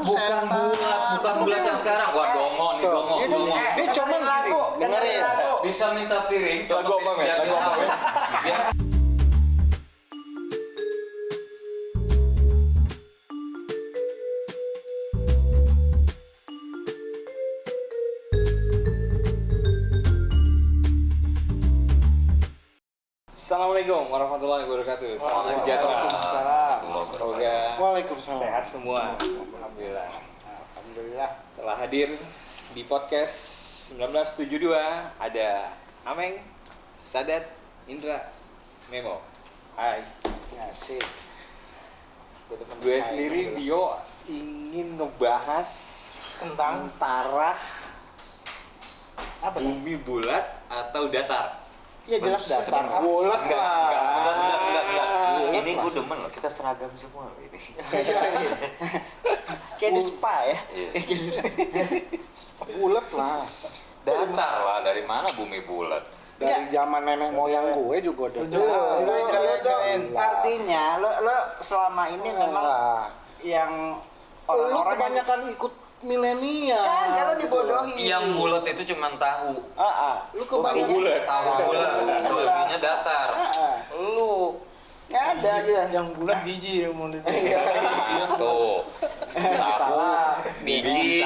bukan bulat yang sekarang. Wah, dongo nih, dongo. Ini cuman lagu, dengerin. Bisa minta piring, Lagu apa, men? Lagu apa? Ya. Assalamualaikum warahmatullahi wabarakatuh. Salam sejahtera. Semoga Waalaikumsalam. sehat semua. Alhamdulillah. Alhamdulillah. Telah hadir di podcast 1972 ada Ameng, Sadat, Indra, Memo. Hai. Asik. Gue sendiri Bio ingin ngebahas tentang antara Apa nih? bumi bulat atau datar. Ya jelas datar. Bulat Enggak, lah. sebentar. Ini gue demen loh, kita seragam semua loh ini. Kayak di spa ya. Iya. Bulat lah. Datar lah, dari mana bumi bulat? Dari zaman nenek moyang gue juga udah. Artinya lo selama ini memang yang Lu orang-orang kebanyakan ikut milenial. kan kalau dibodohi. Yang bulat itu cuma tahu. Lu kebanyakan bulat. Tahu bulat, selebihnya datar. Lu Nggak ada aja. Yang bulat biji yang mau tuh tahu biji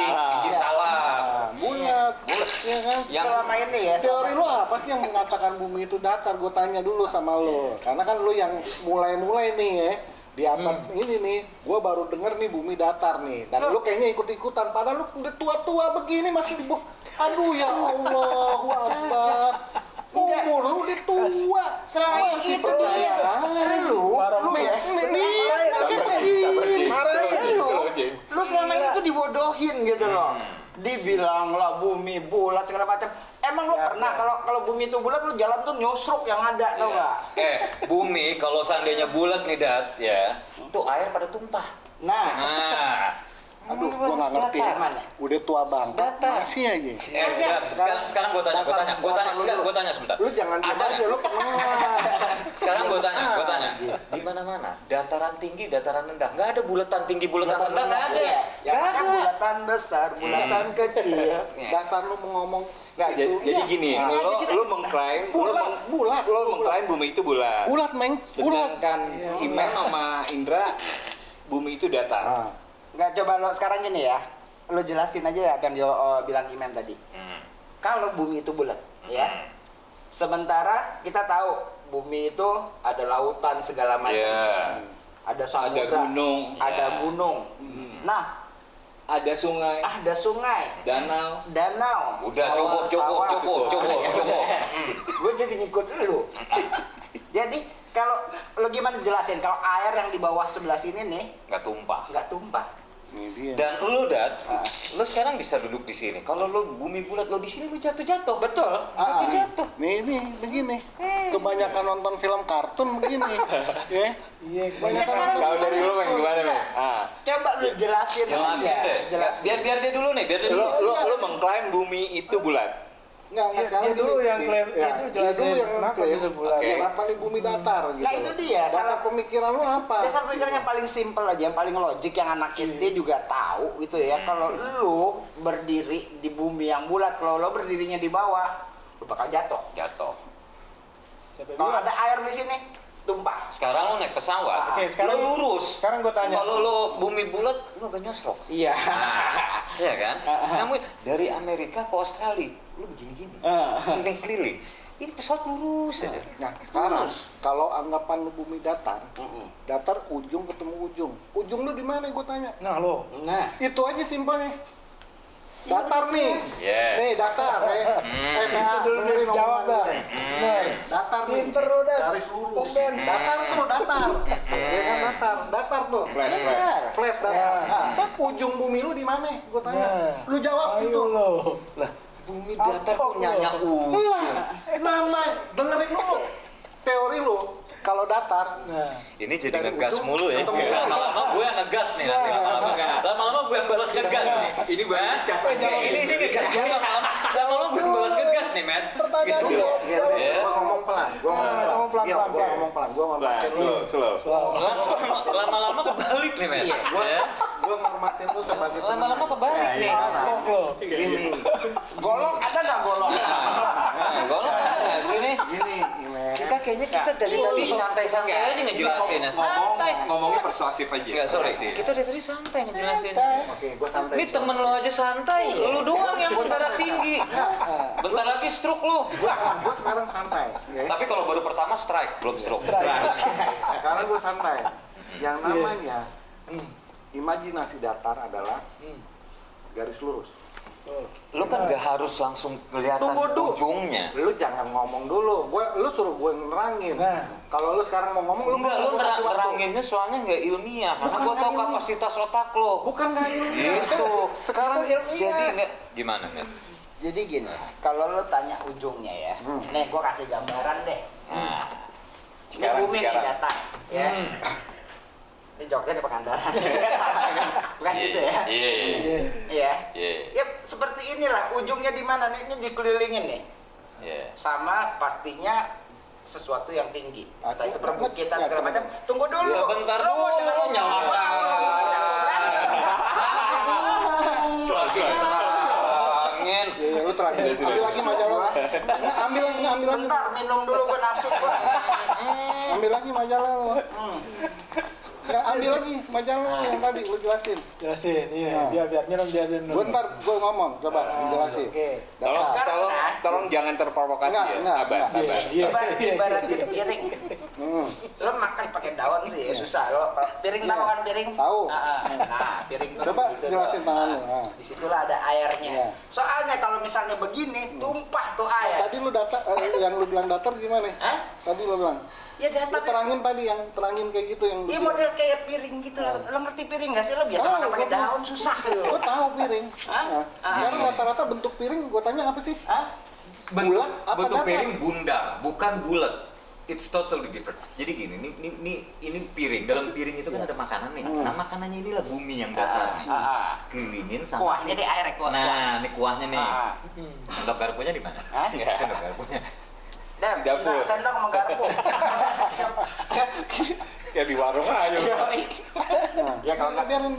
salam. bulat. Ya kan? Yang Selama ini ya. Teori lu apa sih yang mengatakan bumi itu datar? Gue tanya dulu sama lu. Karena kan lu yang mulai-mulai nih ya. Di abad ini nih, gue baru denger nih bumi datar nih. Dan lu kayaknya ikut-ikutan. Padahal lu udah tua-tua begini masih di aduh ya Allah, Akbar. Umur lu udah tua. Selama Masih itu percaya. Lu ya. Lu selama itu dibodohin gitu loh. Dibilang lah bumi bulat segala macam. Emang lu pernah kalau bumi itu bulat lu jalan tuh nyosruk yang ada tau nggak? Bumi kalau seandainya bulat nih Dat ya, tuh air pada tumpah. Nah, Nah, Aduh, gua nggak ngerti. Datar mana? Udah tua banget. Datar. Masih aja. enggak, sekarang gue tanya sebentar. Lu jangan diam Ada aja nggak? lu. Sekarang gue tanya, di mana-mana dataran tinggi, dataran rendah, nggak ada bulatan tinggi, bulatan rendah, nggak ada, Iya. Yang nggak ada ada. bulatan besar, bulatan kecil. Dasar lu mau ngomong Nggak, jadi gini, Nah, lu mengklaim bulat. lu mengklaim bumi itu bulat. Bulat, Meng. Bulat. Sedangkan Imam sama Indra bumi itu datar. Ah. Nggak, coba lo sekarang gini ya. Lo jelasin aja ya apa yang bilang Imam tadi. Kalau bumi itu bulat, ya. Sementara kita tahu bumi itu ada lautan segala macam. Iya. Ada samudra, gunung. ada Iya. gunung. Nah, Ada sungai, ada sungai, danau. danau. Udah sawah. cukup. Gue jadi ngikut lu. Jadi kalau lo gimana jelasin kalau air yang di bawah sebelah sini nih Nggak tumpah. nggak tumpah? Ini dia. Dan lu Dat, lu sekarang bisa duduk di sini. Kalau lu bumi bulat, lu di sini lu jatuh. Betul. Jatuh. Nih begini. Kebanyakan nonton film kartun begini. Ya. Iya, Banyak sekarang Kalau dari lu Meng, gimana Meng? Coba lu jelasin Jelasin aja. deh. Jelasin. Biar dia dulu nih, Lu mengklaim bumi itu bulat. Enggak sekarang dia dulu gini, yang nih. klaim Ya, itu dia jelasin dulu yang kenapa klaim. bisa bulat. Oke. Kenapa nih bumi datar gitu. Nah, itu dia. Dasar Salah- pemikiran lu apa? Dasar pikiran yang paling simpel aja, yang paling logik yang anak SD juga tahu gitu ya. Kalau lu berdiri di bumi yang bulat, kalau lu berdirinya di bawah, lu bakal jatuh. Siapa Kalau bilang? ada air di sini, tumpah. Sekarang lu naik pesawat, Oke, sekarang- lu lurus. sekarang gua tanya. Kalau lu bumi bulat, lu agak nyosrok. Iya. Iya kan? Namun dari Amerika ke Australia, lu begini-gini, keliling-keliling. Ini pesawat lurus aja. Nah, sekarang kalau anggapan lu bumi datar, datar ujung ketemu ujung. Ujung lu di mana gua tanya? Nah lo, Nah, Itu aja simpelnya. Datar nih. Yeah. Nih, datar ya. dulu dengerin jawab omongan dah. gue. Nah, Datar nih. pinter lu dah. Garis lurus. Pemben. Datar tuh, datar. Ya kan datar. Datar tuh. benar. Flat datar. Nah, ujung bumi lu di mana? Gua tanya. Nah. Lu jawab Ayo itu. lo. Lah, bumi datar Apa kok nyanya ujung. Nama, dengerin dulu. Teori lu. Kalau datar, Nah, Ini jadi Dari ngegas ujung mulu ya. ketemu. Lama-lama gue yang ngegas nih nanti. Lama-lama gue yang balas ngegas nih. Ini baru Hah? ngegas aja. Ini ngegas juga lama-lama gue yang balas ngegas nih, men. pertanyaan Gitu. lo. Ya. gua ngomong pelan. Gua ngomong pelan. Iya, gua ngomong pelan. Gua ngomong pelan. Slow. Lama-lama kebalik nih, men. Iya, Ya. Gua ngormatin lu sebagai Lama-lama kebalik nih. Kok lo? Gini, Golok ada nggak golok? Golong ada nggak sih nih? gini, Kita kayaknya dari tadi santai-santai aja ngejelasinnya. Santai. Ngomongnya persuasif aja. Enggak, sorry. Kita dari tadi santai ngejelasin. Oke, gua santai. Ini temen lo aja santai, lu doang yang darah tinggi. Bentar lagi stroke lo. Gua sekarang santai. Ya. Tapi kalau baru pertama strike, belum stroke. Sekarang gua santai. Yang namanya imajinasi datar adalah garis lurus. Lu kan gak harus langsung kelihatan Tunggu dulu. ujungnya. Lu jangan ngomong dulu. Lu suruh gue nerangin. Nah. Kalau lu sekarang mau ngomong, lu Enggak, lu gua kasih waktu. neranginnya soalnya nggak ilmiah. Karena Bukan gua tahu nggak ilmiah. kapasitas otak lo. Bukan nggak ilmiah. Gitu. Sekarang ilmiah. Jadi nggak gimana, Met? Jadi gini, kalau lo tanya ujungnya ya, nih gua kasih gambaran deh. Nah, Ini bumi nih datar, ya. Ini Jogja di Pangandaran. Bukan gitu ya? Iya. Iya. Iya. Ya seperti inilah ujungnya di mana nih? Ini dikelilingin nih. Iya. Sama pastinya sesuatu yang tinggi. Entah itu perbukitan Ya, segala macam. Tunggu dulu. Sebentar Lo mau dulu, dengerin nyala. Angin. Ya, lu terakhir. Ambil lagi majalah. Nggak, ambil lagi. Bentar, minum dulu gua nafsu gua. Ambil lagi majalah lu. Nggak, ambil lagi majalah lu yang tadi lu jelasin. Jelasin, iya. Nah. Biar minum, biar minum. Bentar, gue ngomong. Coba jelasin. Oke. Tolong jangan terprovokasi ya. Enggak, Sabar, enggak. sabar. Iya. Ibarat piring. Hmm. Lo makan pakai daun sih ya susah. Lo piring tahu kan piring? Tahu. Nah, piring itu Coba gitu jelasin dong. tangan lu. Nah, Nah. disitulah ada airnya. Iya. Soalnya kalau misalnya begini, tumpah tuh air. Tadi lu yang lu bilang datar gimana? Hah? Tadi lu bilang. Ya Lu datar. terangin tadi yang terangin kayak gitu yang lu Iya bilang. model kayak piring gitu lah. Lo ngerti piring nggak sih? Lo biasa Tahu, makan pakai gua- daun susah gitu. Gue tahu piring. Hah? Nah, sekarang rata-rata bentuk piring gue tanya apa sih? Hah? Bulat apa bentuk datar? piring bundar, bukan bulat. It's totally different. Jadi gini, ini piring. Dalam piring itu kan ada makanan nih. Nah, makanannya inilah bumi yang datar nih. Kelilingin sama Kuahnya di air kuah. Nah, ini kuahnya nih. Ah. Sendok garpunya di mana? Hah? Sendok garpunya. Dem, Dapur. nah, sendok sama garpu. Kayak di warung aja. Nah, Ya kalau nggak biarin.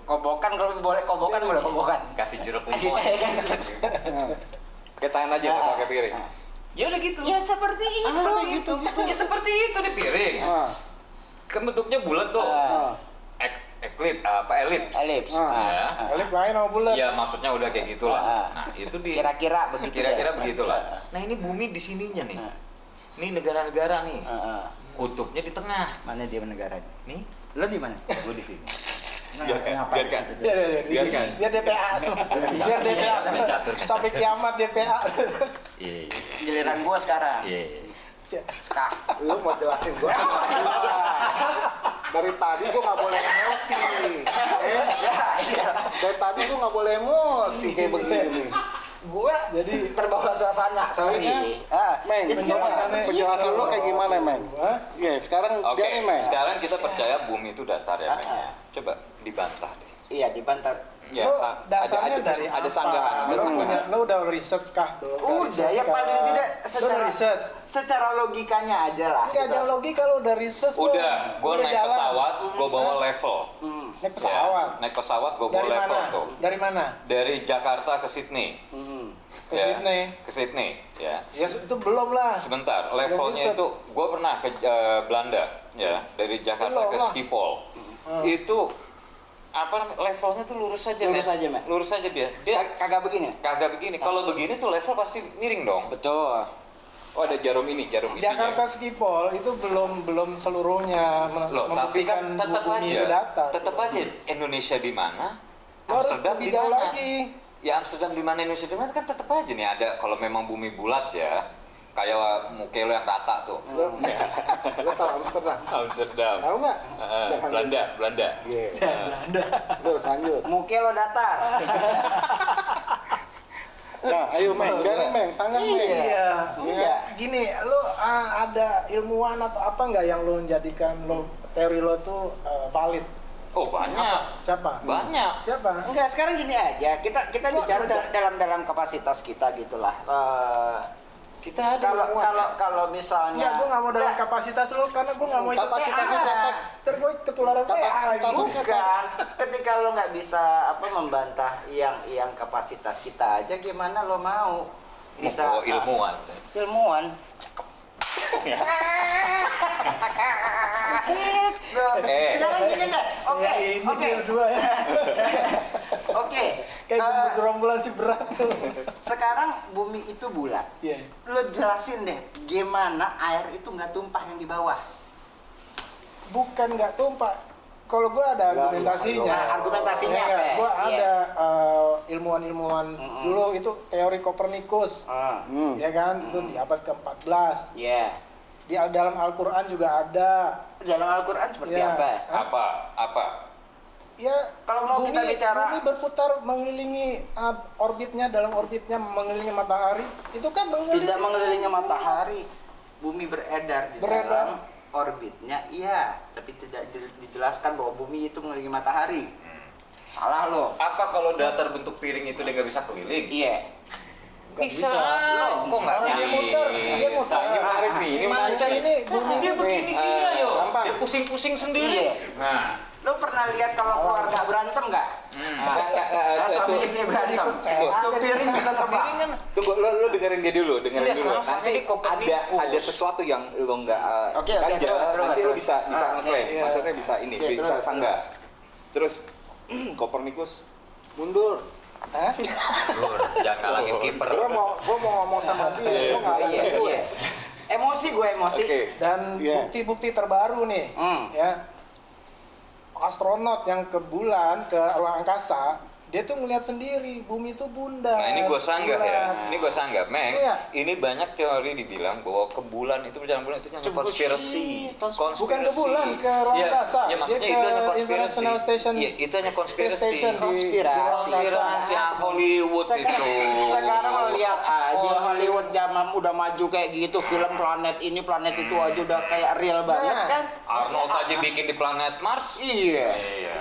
kobokan, kalau boleh kobokan boleh kobokan. Kasih jeruk limau. Nah, Pakai tangan aja, nggak pakai piring. Ya udah gitu. Ya seperti itu. gitu. Ya seperti itu nih piring. nah, Kan bentuknya bulat tuh. nah. Elips. Elips. Ya. Elip lain sama bulat. Ya maksudnya udah kayak gitulah. Nah, itu di Kira-kira begitu. kira-kira ya? begitulah. Nah, ini bumi di sininya nih. Ini negara-negara nih. Kutubnya di tengah. Mana dia negaranya? Nih, Lo di mana? gue di sini. Biarkan. Biar Biarkan. DPA semua. Biar DPA semua. Catur. Sampai kiamat DPA. Iya. Giliran gua sekarang. Iya. Skak. Lu mau jelasin gue? Dari tadi gue nggak boleh emosi. Dari tadi gue nggak boleh emosi kayak begini. Gua Jadi terbawa suasana, sorry. Meng, penjelasan lo kayak gimana, Meng? Hah? Iya, sekarang Oke, biarin, Meng. sekarang kita percaya bumi itu datar ya, Meng. Coba dibantah deh. Iya, dibantah. Ya, lo ada dasarnya dari ada apa? sanggahan, ada Lo sanggahan. punya- Lo udah research kah? Udah, ya paling tidak Lo udah research. secara logikanya aja lah. Enggak ada logika, lo udah research. lo Udah, gue naik jalan. pesawat, gue bawa level. Naik pesawat. Ya, naik pesawat, gue bawa Dari level mana? tuh. Dari mana? Dari Jakarta ke Sydney. Ke Sydney. Ke Sydney, ya. Ya itu belum lah. Sebentar, levelnya bisa. itu gue pernah ke Belanda, ya, dari Jakarta Belum ke lah. Schiphol. Itu apa namanya, levelnya tuh lurus aja, Lurus Met. aja, Met. Lurus aja dia. Dia Kagak begini. kagak begini. Kalau begini tuh level pasti miring dong. Betul. Oh, ada jarum ini, jarum ini. Jakarta Schiphol itu belum seluruhnya Loh, tapi kan membuktikan tetap bumi aja, itu datar. tetap aja Indonesia di mana, Lo harus Amsterdam lebih di jauh mana? lagi. Ya Amsterdam di mana, Indonesia di mana kan tetap aja nih ada. Kalau memang bumi bulat ya, kayak muka lo yang rata tuh. Lo tau Amsterdam? Amsterdam. Tahu nggak? Belanda. Iya. Terus lanjut. Muka lo datar. Nah, ayo, Meng. Biarin, Meng. Sangat, Meng. Iya. Iya. Gini, lo ada ilmuwan atau apa nggak yang lo jadikan lo teori lo tuh valid? Oh banyak, Siapa? banyak. Siapa? Enggak, sekarang gini aja. Kita bicara dalam kapasitas kita gitulah. Kita ada Kalau misalnya Ya, gue nggak mau dalam kapasitas lo karena gue nggak mau ikut Kapasitasnya PA. cetek. Terus gue ketularan PA lagi. bukan, ketika lo nggak bisa membantah yang kapasitas kita aja, gimana lo mau bisa Mau ilmuwan. ilmuwan? Gitu. Sekarang gini deh, oke, Ya, ini oke, dia berdua ya. oke. Kayak gerombolan si berat tuh. Sekarang bumi itu bulat. Iya. Lo jelasin deh, gimana air itu nggak tumpah yang di bawah? Bukan nggak tumpah. Kalau gue ada argumentasinya. Nah, argumentasinya apa? Gue Iya. ada ilmuwan-ilmuwan dulu itu teori Kopernikus. Ya kan, itu di abad ke-14. Ya. Di dalam Al-Qur'an juga ada. Dalam Al-Quran seperti Ya. apa? Apa? Ya, Kalau mau kita bicara- bumi berputar mengelilingi orbitnya, dalam orbitnya mengelilingi matahari. Itu kan mengelilingi. Tidak mengelilingi matahari, bumi beredar di Beredar. dalam orbitnya, iya, tapi tidak dijelaskan bahwa bumi itu mengelilingi matahari. Salah lo. Apa kalau datar bentuk piring itu dia nggak bisa keliling? Iya. Bisa. Loh, Kok nggak orang dia muter, dia muter. Ini menarik nih, ini menarik. Gimana ini bumi dia ini begini gini ayo. gampang. Dia pusing-pusing sendiri. Iya. Nah, Lo pernah lihat kalau keluarga berantem nggak? Nah, suami istri berantem. Tuh piring bisa terbang. piring kan Tunggu, lo dengerin dia dulu, dengerin Enggak, dulu. sekarang soalnya Nanti di Kopernikus. ada sesuatu yang lo nggak Oke, ganjal, terus, nanti lo terus. bisa ngeklaim. Iya. Maksudnya bisa ini, Oke, bisa terus, sanggah. Terus Kopernikus mundur. Hah? Lur, jangan ngalangin kiper. Gua mau ngomong sama dia, Iya, lu nggak ada Iya, gue. iya. Emosi gue emosi. Oke. Dan Iya. bukti-bukti terbaru nih, ya, astronot yang ke bulan, ke ruang angkasa, dia tuh ngeliat sendiri bumi itu bundar. Nah ini gue sanggah ya, bulat. ini gue sanggah, Meng. Iya. Ini banyak teori dibilang bahwa ke bulan itu perjalanan bulan itu hanya konspirasi. Bukan ke bulan, ke ruang Iya, angkasa. iya, maksudnya Dia itu ke hanya konspirasi. International Station. Iya, itu hanya konspirasi. Space Station di- Konspirasi. di ruang angkasa. Konspirasi Hollywood itu. Sekarang lo lihat aja Hollywood zaman udah maju kayak gitu, film planet ini planet itu aja udah kayak real banget Nah. kan? Arnold aja bikin di planet Mars. Iya. Iya.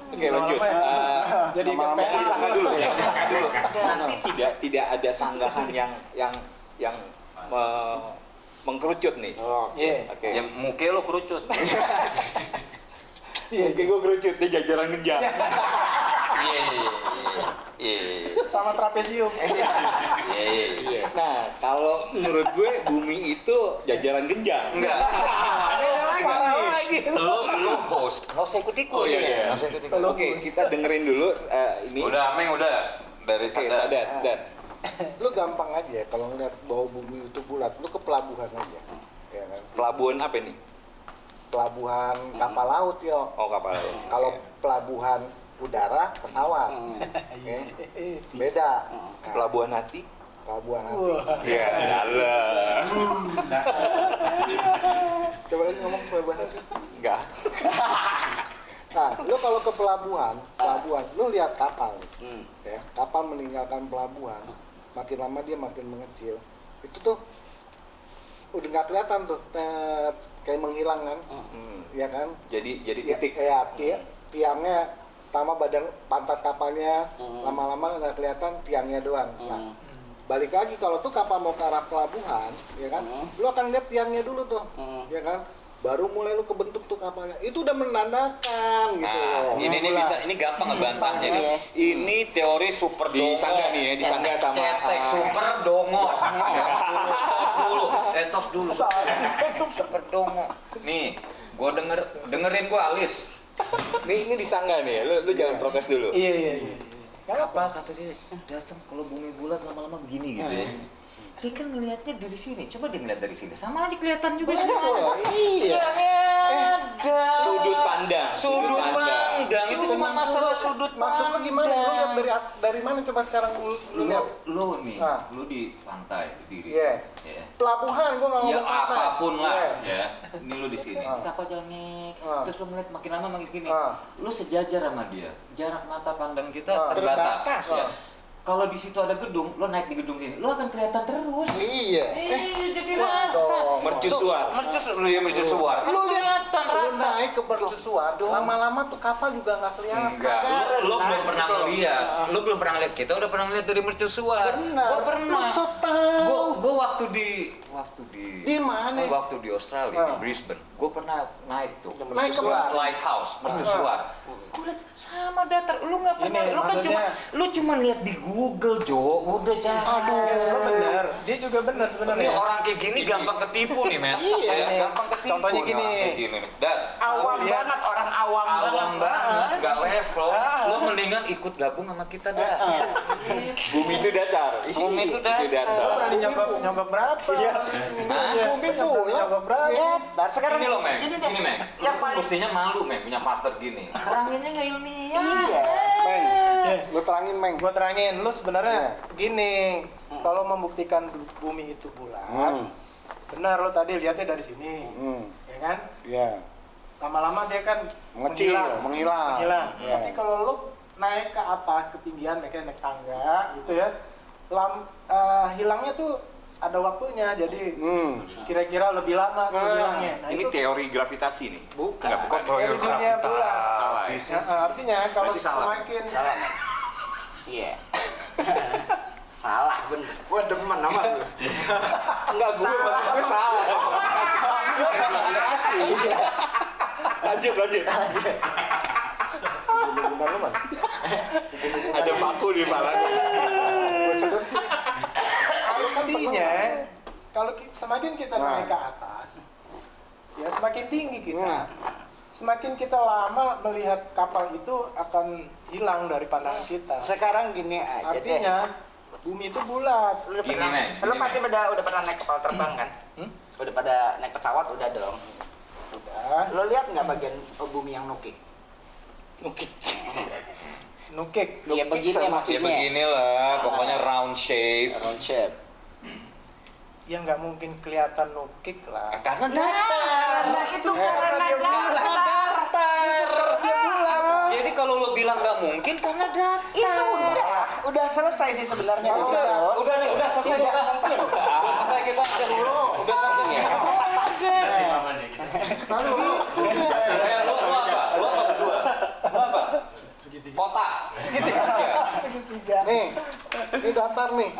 Oke, lanjut. Lama-lama ya. Jadi ke lama-lama PA. Disangga dulu ya, disangga dulu. Nanti tidak ada sanggahan yang mengkerucut nih. Iya. Oke. Ya muka lo kerucut. Iya. Oke, gue kerucut di jajaran genjang. Iya. Iya. Sama trapesium. Iya. Nah, kalau menurut gue bumi itu jajaran genjang. Enggak. Parah lagi. Lo host. Nggak usah ikut-ikut. Oh, iya. Nggak usah ikut-ikut. Oke, kita dengerin dulu ini. Udah, Meng udah. Dari Oke, Sadat. Sadat, Dan. Lu gampang aja kalau ngeliat bahwa bumi itu bulat, lu ke pelabuhan aja. Ya kan? Pelabuhan apa nih? Pelabuhan kapal laut yo. Oh, kapal. Kalau pelabuhan udara pesawat. Oke. Beda. Nah, Pelabuhan hati? pelabuhan hati. Wah. Iya, dalam. Coba lagi ngomong pelabuhan hati. Enggak. Nah, lu kalau ke pelabuhan, lu lihat kapal. Ya, kapal meninggalkan pelabuhan, makin lama dia makin mengecil. Itu tuh udah nggak kelihatan tuh, kayak menghilang kan, ya kan? Jadi Ya, titik. tiangnya, pertama badan pantat kapalnya, lama-lama nggak kelihatan tiangnya doang. Nah, balik lagi kalau tuh kapal mau ke arah pelabuhan, ya kan? Lu akan lihat tiangnya dulu tuh, ya kan? Baru mulai lu kebentuk tuh kapalnya. Itu udah menandakan gitu Nah, loh. ini bisa, ini gampang ngebantahnya nih. Iya. Ini teori super dongo. Disangga nih ya, disangga sama Cetek super dongo. Tos dulu. Super dongo. Nih, gua dengerin gua alis. Ini disangga nih, lu jangan protes dulu. Iya. Kapal kata dia datang kalau bumi bulat lama-lama begini gitu ya. Dia kan ngelihatnya dari sini, coba dia ngeliat dari sini, sama aja kelihatan juga semua. Iya. Ada. Sudut pandang. Sudut pandang. Itu cuma masalah sudut Maksud lu gimana? Lu lihat dari mana coba sekarang lu lihat? Lu nih, Ah. lu di pantai berdiri. Iya. Ya. Pelabuhan, gua nggak Ya ngomong pantai. apapun lah, Iya. ya. Ini lu di sini. Ah. Kapal jalan nih. Ah. Terus lu ngeliat makin lama makin gini. Ah. Lu sejajar sama dia. Jarak mata pandang kita Ah. terbatas. Terbatas. Ya. kalau di situ ada gedung, lo naik di gedung ini, lo akan kelihatan terus. Iya. Jadi rata. Mercusuar. Mercusuar. Lu lihat, kelihatan lu rata. naik ke mercusuar, lama-lama tuh kapal juga nggak kelihatan. Enggak, lo belum pernah ngeliat. Lo belum pernah ngeliat. Kita udah pernah ngeliat dari mercusuar. Benar. Gua pernah. Lu so tahu. Gua waktu Di mana? Waktu di Australia, di Brisbane. Gua pernah naik tuh. Naik ke mana? Lighthouse, mercusuar. Gua liat sama datar. Lu nggak pernah. Ini Lu kan maksudnya- cuma lihat di Google, Jo. Udah jangan. Lo bener, dia juga bener Ini sebenarnya. orang kayak gini gampang ketipu nih, men. Iya, ini. Gampang ketipu. Contohnya nih gini. orang kayak gini nih. Dan Awam Lihat. banget, orang awam awam banget, gak level. Ah. Lo mendingan ikut gabung sama kita dah. Bumi itu datar. Bumi itu Itu datar. Lo berani nyogok berapa? Iya. Hah? Nyogok berapa? Dan sekarang Gini lo, Meng. gini deh. Gini, Meng. Yang Lu paling mestinya malu, Meng, punya partner gini. Teranginnya nggak ilmiah. iya. Meng, lu terangin, Meng. Gua terangin, lu sebenarnya gini, kalau membuktikan bumi itu bulat, benar lo tadi lihatnya dari sini, ya kan? Iya. Lama-lama dia kan Mengecil, menghilang. Iya. Tapi kalau lo naik ke atas ketinggian, naik tangga, gitu ya, hilangnya tuh ada waktunya, jadi kira-kira lebih lama tuh hilangnya. Nah, Ini itu teori gravitasi nih. Bukan. Bukan dari teori dunia bulat. Salah ya? Ya, artinya kalau Berarti salah. semakin Iya. Salah bener. Gua demen sama lu. Enggak, gue maksudnya salah. Inspirasi. Lanjut. Bener lu, Man. Ada paku di kepalanya. artinya kalau semakin kita Nah. naik ke atas, ya semakin tinggi kita. Semakin kita lama melihat kapal itu akan hilang dari pandangan kita. Sekarang gini aja deh. Artinya bumi itu bulat. Lu Gini, pernah, Meng, lu gini, pasti udah pernah naik kapal terbang kan? Udah pada naik pesawat udah dong. Udah. Lo lihat nggak bagian bumi yang nukik? Nukik. Ya begini Ya maksudnya. beginilah, pokoknya round shape. Round shape. Ya nggak mungkin kelihatan nukik lah. Karena Nah, karena itu karena datar. Dia bulat. Jadi kalau lo bilang nggak mungkin karena datar. itu udah selesai sih sebenarnya di situ. Udah selesai Tidak kita. mungkin. Udah selesai kita. Udah selesai ya. Lo apa berdua? Lo apa? Kotak. Segitiga. Nih, ini datar nih.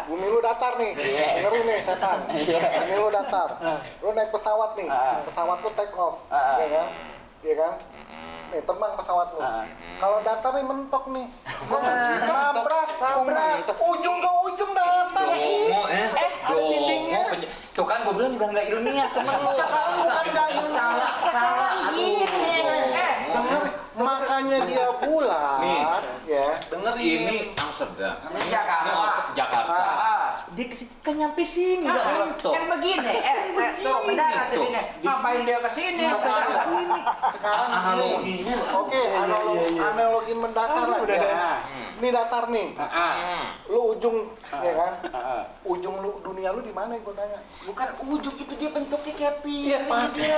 Bumi lu datar nih. Dengerin nih, setan. Bumi lu datar. Lu naik pesawat nih. Pesawat lu take off. Iya kan? Iya kan? Nih, terbang pesawat lu. Kalau datar nih mentok nih. Nabrak. Ujung ke ujung datar. Ada dindingnya. Tuh kan gue bilang juga nggak ilmiah teman lu. Bukan nggak ilmiah. Salah. Denger, makanya dia bulat. Nih. Ya, dengerin. Ini Amsterdam. Ini Jakarta. Jakarta. Dia kan nyampe sini nggak mentok. Kan begini, tuh mendarat di sini. Ngapain dia kesini? Sekarang Analoginya. Oke, analogi mendatar aja. Ini datar nih. Lu ujung, ya kan? Ujung lu dunia lu di mana? Gue tanya. Bukan ujung itu dia bentuknya kayak Iya, Pak. Iya.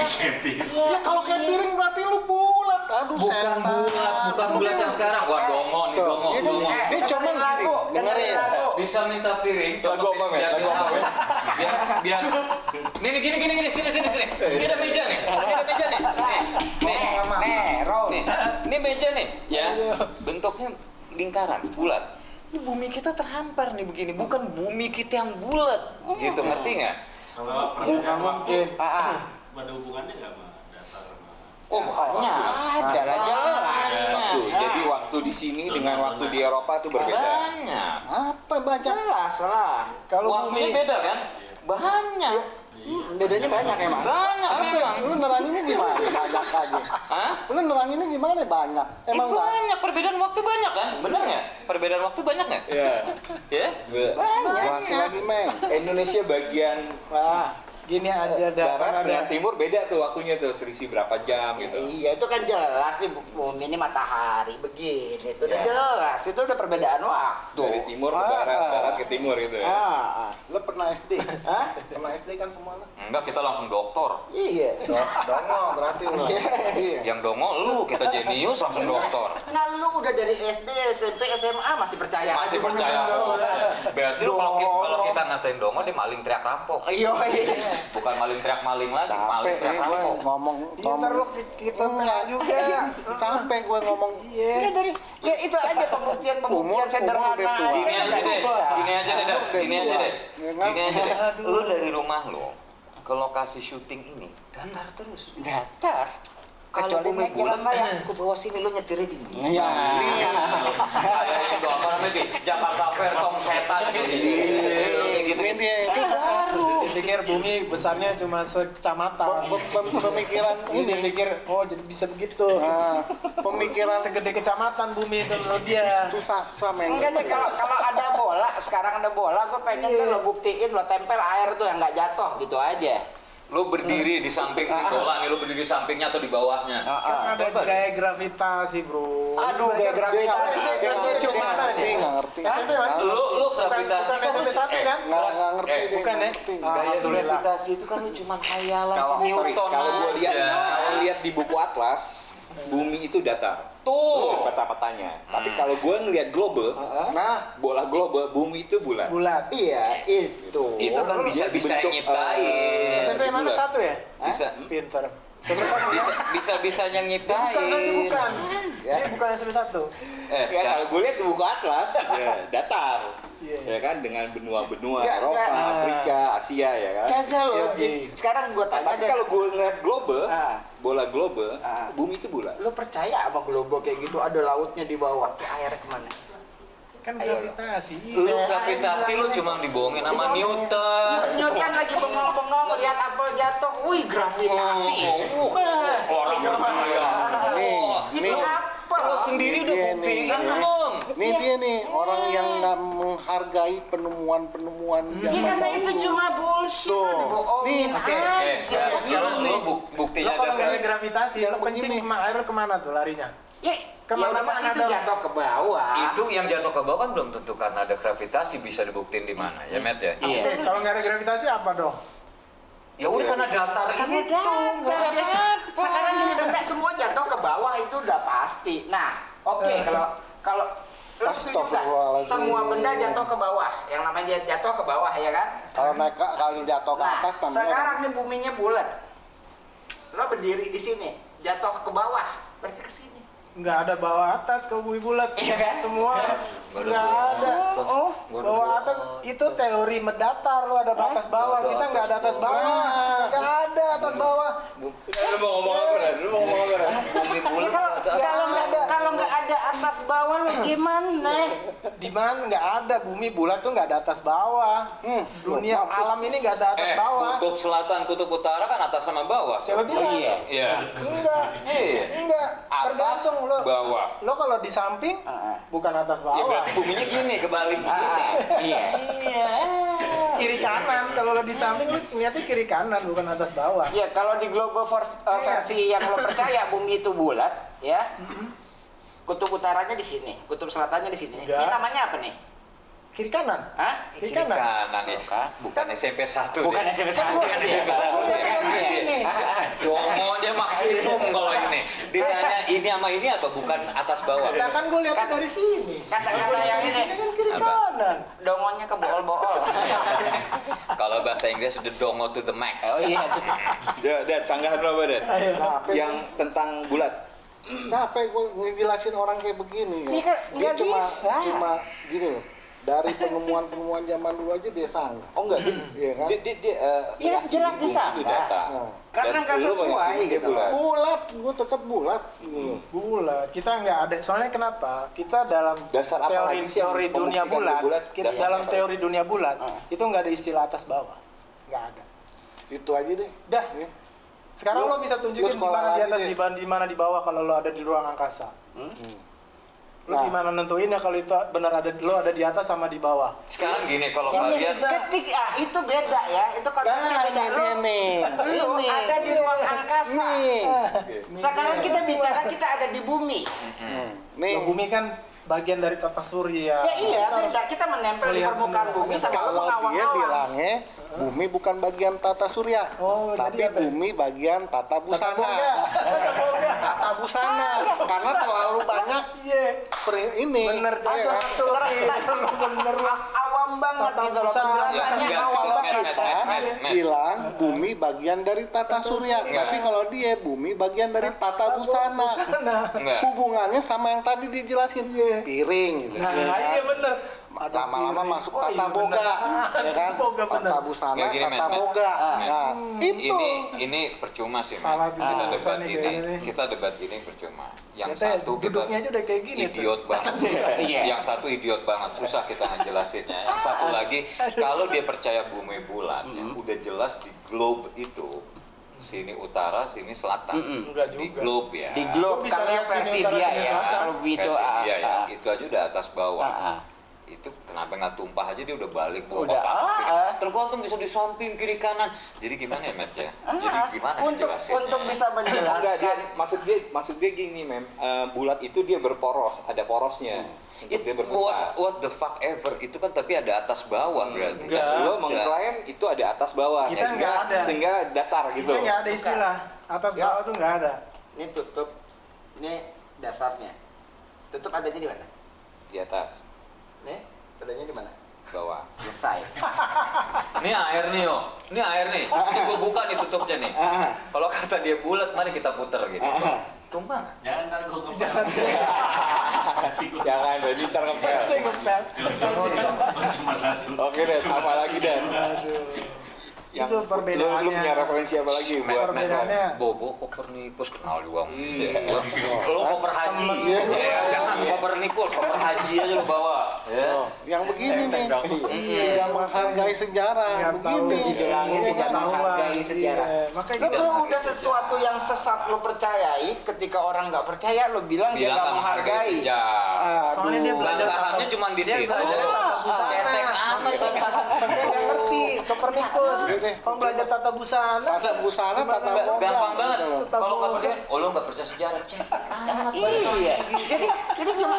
Ya kalau kayak piring berarti lu bulat. Aduh, Bukan bulat yang sekarang. Wah, dongo nih, dongo. Dia cuman gini, dengerin. Bisa minta piring, Lagu apa, Men? Lagu apa? biar nih gini sini. Ini ada meja nih. Ini meja nih, ya. Bentuknya lingkaran, bulat. Ini bumi kita terhampar nih begini, bukan bumi kita yang bulat. Gitu, ngerti nggak? Nggak mungkin. Ada hubungannya nggak sama datar sama Oh, banyak. Ada lah jelas. Tuh, jadi waktu di sini dengan waktu di Eropa tuh berbeda. Banyak. Apa banyak? Jelas lah. Kalau Waktunya bumi beda kan? Banyak. Bedanya banyak emang. Banyak memang. Lu neranginnya gimana? Banyak aja. Hah? Lu neranginnya gimana? Banyak. Emang banyak. Banyak, perbedaan waktu banyak kan? Benar nggak? Perbedaan waktu banyak nggak? Iya. Ya? Masih lagi, Meng. Indonesia bagian gini aja barat dengan ada. timur beda tuh waktunya tuh selisih berapa jam gitu. Iya itu kan jelas nih bumi ini matahari begini itu udah Ya. jelas itu udah perbedaan waktu. Dari timur ke barat, barat ke timur gitu ya. Lu pernah SD? Hah? Pernah SD kan semua lo? Enggak, kita langsung doktor. Iya. Dongo berarti lo. Iya. Yang dongo lu, kita jenius langsung doktor. Nah, lu udah dari SD, SMP, SMA masih percaya? Masih aja percaya bumi kok. bulat. Berarti lu kalau kita ngatain dongo, dia maling teriak rampok. Iya. Bukan maling teriak maling lagi, maling Capek teriak gue rampok. ngomong. Iya, ntar lu kita pernah juga. Capek gue ngomong. Iya. Ya dari ya itu aja pembuktian sederhana udah tua. aja. Gini aja deh, gini aja deh, Dan. Gini aja deh. Ya, Gini aja deh. Lu dari rumah lu ke lokasi syuting ini datar terus. Datar. Kalau Kecuali bumi jalan bulat, layang ke bawah sini lu nyetirnya di sini. Iya. Kayak itu apa namanya di Jakarta Fair tong setan gitu. Kayak gitu Ini dia. Dipikir bumi besarnya cuma sekecamatan. Pemikiran Ini ini. dipikir, oh jadi bisa begitu. Nah, pemikiran Segede kecamatan bumi itu menurut dia. susah men. Enggak deh, kalau ada bola, sekarang ada bola, gue pengen tuh lo buktiin, lo tempel air tuh yang nggak jatuh gitu aja. Lu berdiri di samping di bola nih, lu berdiri di sampingnya atau di bawahnya. Kan ada Coba deh. gaya gravitasi, bro. Aduh, gaya gravitasi. cuma nggak ngerti, nih. nggak ngerti. SMP Mas? Lu gravitasi Bukan SMP 1 kan? Nggak ngerti deh. Bukan ya? Gaya Alhamdulillah. gravitasi itu kan lu cuma khayalan si Kalau Newton kalau gua lihat aja. kalau lihat di buku atlas, bumi itu datar. Tuh. Peta-petanya. Tapi kalau gua ngelihat globe, Nah, bola globe, bumi itu bulat. Bulat. Iya, itu. Itu kan bisa dibentuk, nyiptain. SMP mana bulat. 1 ya? Bisa Pinter. SMP 1 ya? bisa nyiptain. Bukan, tadi bukan. Ya. Dia bukan SMP 1. Eh, Ya, kalau sekarang gue lihat di buku atlas, ya, datar. Iya. Ya kan, dengan benua-benua Ya, Eropa, ya. Afrika, Asia ya kan. Kagak loh. Iya. Sekarang gue tanya Tapi deh. kalau gue ngeliat globe, Ah. bola globe, Ah. bumi itu bulat. Lu percaya sama globo kayak gitu ada lautnya di bawah? Airnya kemana? Kan gravitasi. lu gravitasi lu cuma dibohongin sama Newton. Newton lagi bengong-bengong lihat apel jatuh. Wih, gravitasi. Orang percaya. Itu apa? Lo sendiri udah Iya, buktiin nih. belum? ini dia nih orang yang nggak menghargai penemuan-penemuan Ya zaman karena itu dahulu. cuma bullshit. Tuh. Dibohongin Nih, oke. aja. Sekarang lu Lo buktinya kalau nggak ada ada gravitasi, lo kencing begini. air kemana tuh larinya? Ya, Kemana ya udah pasti mana itu dong? jatuh ke bawah. itu yang jatuh ke bawah kan belum tentu karena ada gravitasi bisa dibuktiin di mana ya Matt ya. Iya. Oke, kalau nggak ada gravitasi apa dong? Ya udah karena datar Karena itu nggak ada datar. apa-apa. Sekarang gini dong, Nek, semua jatuh ke bawah itu udah pasti. Nah, oke, kalau lo setuju nggak? Astagfirullahaladzim. Semua benda jatuh ke bawah. Yang namanya jatuh ke bawah ya kan? kalau jatuh ke Nah, atas namanya sekarang nih buminya bulat. Lo berdiri di sini, jatuh ke bawah, berarti ke sini. Nggak ada bawah atas kalau bumi bulat. Iya kan? Semua Nggak ada nggak bawah ada. atas. Oh, Nggak ada bawah bawah atas atas. itu teori mendatar. Lo ada atas bawah, Nggak ada kita nggak ada atas atas bawah. Nggak ada atas bawah. Lu mau ngomong apa, Dan? Lu mau ngomong apa, Dan? Bumi Ya, bulat kalau nggak ada atas bawah lo gimana? Di mana nggak ada bumi bulat tuh nggak ada atas bawah. Dunia alam ini nggak ada atas bawah. kutub selatan kutub utara kan atas sama bawah. Siapa bilang? Iya. Enggak. Iya. Enggak. Atas, Tergantung lo. bawah. Lo kalau di samping bukan atas Ya bawah. berarti buminya gini kebalik begini. Iya. Iya. Kiri kanan. Kalau lo di samping lo lihatnya kiri kanan bukan atas bawah. Ya kalau di global versi yang lo percaya bumi itu bulat, ya. Kutub utaranya di sini, kutub selatannya di sini. Enggak. Ini namanya apa nih? Kiri kanan. Hah? Kiri kanan. Kanan ya. Bukan SMP 1. Bukan SMP 1. Bukan SMP 1. Ini. Dongonya maksimum kalau ini. Ditanya ini sama ini apa? Bukan atas bawah. Ya kan gue lihatnya dari sini. Kata-kata yang Dari sini ini, kan kiri Apa? kanan. dongonya ke bool-bool. Kalau bahasa Inggris the dongo to the max. Oh iya. Dan sanggahan lo apa, Dan? Capek Yang tentang bulat. capek gue ngejelasin orang kayak begini Ini kan Dia nggak bisa. cuma gini loh, dari penemuan-penemuan zaman dulu aja dia sanggah. Oh enggak, Iya kan? Iya, jelas bumi disangka. itu datar. Nah. Karena Dan nggak lu sesuai meyakini dia gitu. bulat. Bulat, gue tetap bulat. Bulat. Kita nggak ada. Soalnya kenapa? Kita dalam Dasar apa lagi sih yang teori dunia membuktikan bulat. dia bulat? Kita Dasarnya dalam apa? teori dunia bulat itu nggak ada istilah atas bawah. Nggak ada. Itu aja deh. Dah. Ya. Sekarang Lu- lo bisa tunjukin lu di sekolah mana di lagi atas, deh. di mana di bawah kalau lo ada di ruang angkasa. Lo Nah. gimana nentuinnya kalau itu benar ada lo ada di atas sama di bawah? Sekarang gini kalau Ini kalian bisa. Itu beda ya. Itu konteksnya Nah, beda. ini Lo, dia nih. lo Ini. ada di ruang angkasa. Nih. Sekarang kita bicara kita ada di bumi. Nih. Lo bumi kan bagian dari tata surya. Ya iya, Kita harus kita menempel di melihat permukaan semua. bumi sama Kalau dia mengawang-awang. bilangnya bumi bukan bagian tata surya, Oh, tapi jadi apa? bumi bagian tata busana. Tata busana, karena terlalu banyak Iya. ini. Bener juga. Iya kan? Tuh, bener awam banget Tata gitu loh, busana. penjelasannya Ya, awam Kalau banget. kita bilang bumi bagian dari tata surya, tapi kalau dia bumi bagian dari tata busana. Enggak. Hubungannya sama yang tadi dijelasin, piring. Gitu. Nah, iya bener. Lama-lama masuk Oh, tata iya boga, bener. ya kan? Boga bener. Tata busana, Ya, gini, tata Mas. boga. Nah, itu. Ini percuma sih, Salah Mas. juga Kita debat urusannya ini, kayaknya nih. kita debat ini percuma. Yang Ternyata satu kita duduknya aja udah kayak gini tuh. idiot banget. Iya. Yang satu idiot banget, susah kita ngejelasinnya. Yang satu lagi, kalau dia percaya bumi bulat, ya, udah jelas di globe itu sini utara, sini selatan. Enggak Di juga. globe ya. Di globe Kok bisa karena lihat versi sini utara, dia sini ya. selatan? Kalau begitu Versi dia ya, itu aja udah atas bawah. ah. Itu kenapa nggak tumpah aja dia udah balik tuh Udah, tergantung bisa di samping kiri kanan, jadi gimana ya Matt ya, jadi gimana untuk dijelasinnya? bisa Enggak, menjelaskan dia maksud dia gini, Mem. Bulat itu dia berporos, ada porosnya. Untuk dia berputar. what the fuck ever gitu kan, tapi ada atas bawah berarti. Enggak. Lo mengklaim itu ada atas bawah, Kita nggak ada. sehingga datar gitu. Kita nggak ada istilah atas Ya. bawah tuh nggak ada. ini tutup, ini dasarnya. Tutup adanya di mana? Di atas, Nih, adanya di mana? bawah. Selesai. Ini air nih yo, ini air nih, ini gue buka nih tutupnya nih. Kalau kata dia bulat, mari kita puter gitu. Tumpah nggak? Jangan ntar gue ngepel. Jangan, berarti ntar ngepel. Itu yang ngepel. Cuma satu. Oke deh, apa lagi Dan? Itu Lu perbedaannya. punya referensi apa lagi buat Perbedaannya. Bobo Kopernikus kenal juga. Lo koper haji, ya, jangan Kopernikus, koper haji aja lo bawa. Ya. Oh, yang begini nih, tidak menghargai sejarah, Nggak tahu. begini. Dibilangnya Iya tidak kan? menghargai Iya, sejarah. makanya Lo kita- kalau udah sesuatu yang sesat lo percayai, ketika orang nggak percaya lo bilang dia Bilang nggak nggak menghargai menghargai. sejarah. Soalnya dia belajar Bantahannya cuma di Dia situ. belajarnya tata busana. Cetek amat bantahan. Dia nggak ngerti Kopernikus. Ini. Kalau belajar tata busana, Tata busana, tata boga. Gampang banget. gitu loh. Kalau nggak percaya, oh lo nggak percaya sejarah, cetek amat. Iya, jadi cuma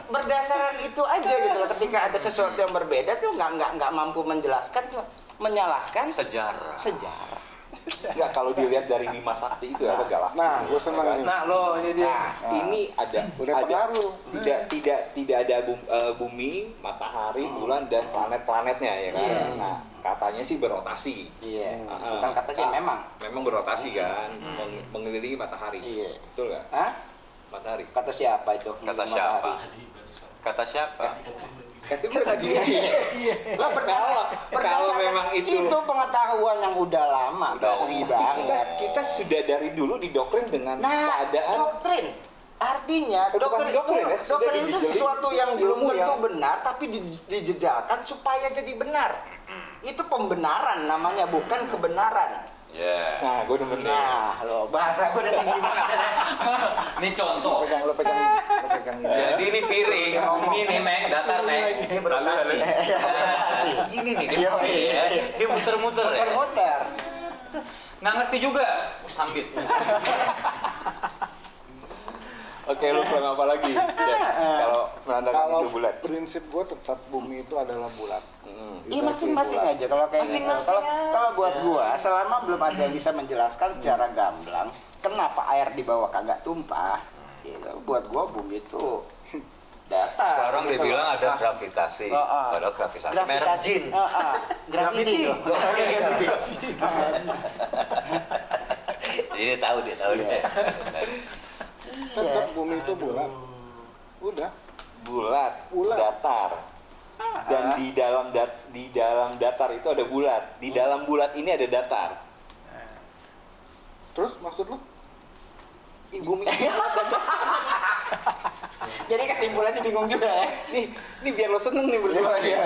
berdasarkan itu aja gitu loh. Ketika ada sesuatu yang berbeda tuh nggak mampu menjelaskan, cuma menyalahkan Sejarah. sejarah. Enggak, kalau dilihat dari Bima Sakti itu ada galaksi. Nah, gue senang nih. nah lo ini dia. Nah, ini ada Udah pengaruh. tidak ada bumi, matahari, bulan dan planet-planetnya ya kan. Nah, katanya sih berotasi. Iya, Ah, bukan katanya memang. Memang berotasi kan, mengelilingi matahari. Iya. Betul nggak? Hah? Matahari. Kata siapa itu? Kata Matahari. siapa? Kata siapa? Itu berarti. Lah Kalau memang itu pengetahuan yang udah lama, basi banget. kita sudah dari dulu didoktrin dengan Nah, keadaan doktrin. Artinya Bukan doktrin, doktrin ya, sudah doktrin itu dijejeli sesuatu yang belum ilmu tentu yang- benar tapi dijejalkan supaya jadi benar. Itu pembenaran namanya, bukan kebenaran. Ya. Nah, gue demen nih. Nah, lo bahasa gue udah tinggi banget. Ini contoh. Lo pegang ini. Jadi ini piring, ini nih Mek, datar Mek. Ini berotasi. Nah, gini nih, dia Iya, begini iya, ya. iya. Dia muter-muter ya. Muter-muter. Nggak ngerti juga. Sambit. Oke, lu bilang apa lagi? Kalau menandakan Kalau itu bulat. prinsip gue tetap bumi itu adalah bulat. Iya, masing-masing aja kalau kayak gitu. Kalau buat gua selama belum ada yang bisa menjelaskan secara gamblang kenapa air di bawah kagak tumpah, gitu. Buat gua bumi itu datar. Sekarang dia gitu bilang loh. ada gravitasi. Padahal gravitasi merek Gravitasi. jin. Gravity. Dia tahu dia. Tetap bumi itu bulat. Udah. Bulat, Bulat. datar. Dan di dalam datar itu ada bulat. Di dalam bulat ini ada datar. Terus maksud lo? Bumi ini bulat dan datar. Jadi kesimpulannya bingung juga ya. Nih biar lo seneng nih berdua. Iya.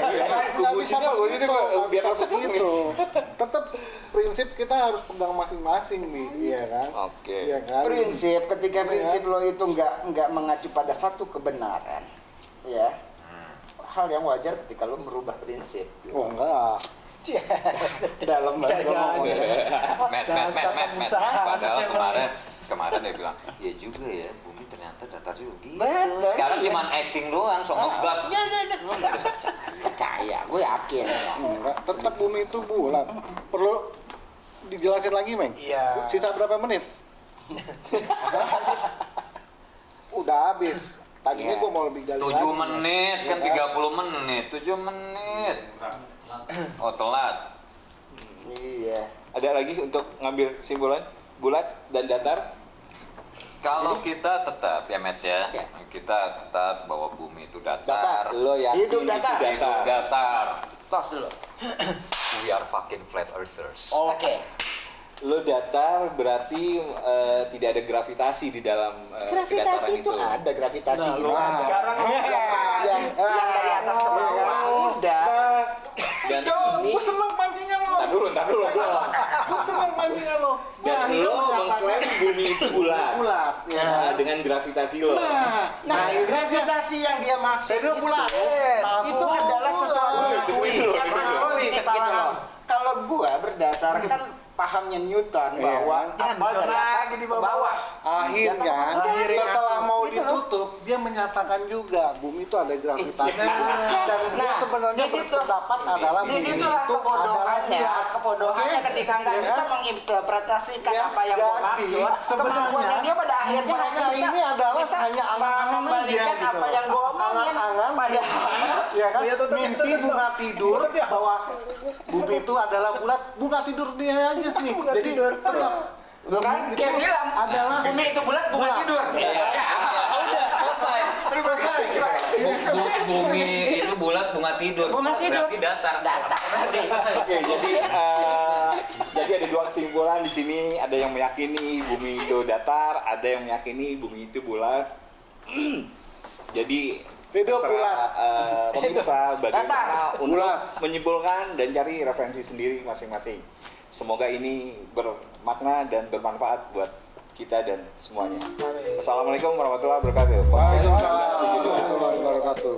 Kubu sini, kubu sini, biar lo seneng nih. gitu. Tetap prinsip kita harus pegang masing-masing nih, iya kan? Oke. Iya kan? Prinsip ketika Iya. prinsip lo itu nggak mengacu pada satu kebenaran, ya. Hal yang wajar ketika lo merubah prinsip. Oh enggak. Dalam banget ngomongnya. Met. Dasar pengusaha. Padahal kemarin dia bilang, ya juga ya, bumi ternyata datar juga. Gitu. Betul. Sekarang Iya. cuman acting doang, so ngegas. Percaya, gue yakin. Enggak, tetap bumi itu bulat. Perlu dijelasin lagi, Meng? Iya. Sisa berapa menit? Udah habis. Tadinya Iya. gua mau lebih gali 7 lagi. menit, kan Iya 30 menit, 7 menit. Oh, telat. Iya. Ada lagi untuk ngambil kesimpulan bulat dan datar? Kalau kita tetap ya Matt ya, Ya. kita tetap bahwa bumi itu Datar. datar. Lo yakin Hidup itu datar. Hidup datar. Tos dulu. We are fucking flat earthers. Oke. Lo datar berarti tidak ada gravitasi di dalam Gravitasi kedataran itu ada gravitasi Nah, itu. lu ada. sekarang yang dari atas ke bawah udah. Dan ini Gua seneng pancingan lo. tar dulu Gua seneng pancingan lo. dan lo mengklaim bumi itu bulat. Bulat. Ya. Nah, dengan gravitasi lo. Nah, gravitasi yang dia maksud Saya dulu bulat. itu adalah sesuatu yang logis gitu loh. Kalau gua berdasarkan pahamnya Newton Iya, bahwa kan? apa dari Jangan atas lagi ke di bawah. bawah. Akhirnya, setelah mau Gitu loh. ditutup, dia menyatakan juga bumi itu ada gravitasi. Dan dia Nah, sebenarnya di situ- berpendapat adalah Di bumi situlah itu kebodohannya, adalah kebodohannya Oke. ketika nggak Ya bisa kan? menginterpretasikan Ya, apa yang gua jadi, maksud. sebenarnya Kemampuannya dia pada akhirnya mereka hanya bisa ini adalah bisa hanya angan-angan mengembalikan aja gitu. apa yang gua omongin. Angan-angan, Padahal ya kan? Iya, tutup, Mimpi tutup, bunga tidur Tutup ya? bahwa bumi itu adalah bulat, bunga tidur dia aja sih. Bunga Jadi tidur. tetap lu kan Bumi dia itu bilang adalah bumi itu bulat bunga bulat. tidur. Iya. Udah selesai. Terima kasih. Bumi itu bulat, bunga tidur. Bunga tidur. Berarti datar. Datar. Oke, jadi ada dua kesimpulan di sini. Ada yang meyakini bumi itu datar, ada yang meyakini bumi itu bulat. Jadi Hidup terserah, bulat. pemirsa bagaimana Datar. untuk Bulat. menyimpulkan dan cari referensi sendiri masing-masing. Semoga ini bermakna dan bermanfaat buat kita dan semuanya. Assalamualaikum warahmatullahi wabarakatuh. Waalaikumsalam warahmatullahi wabarakatuh.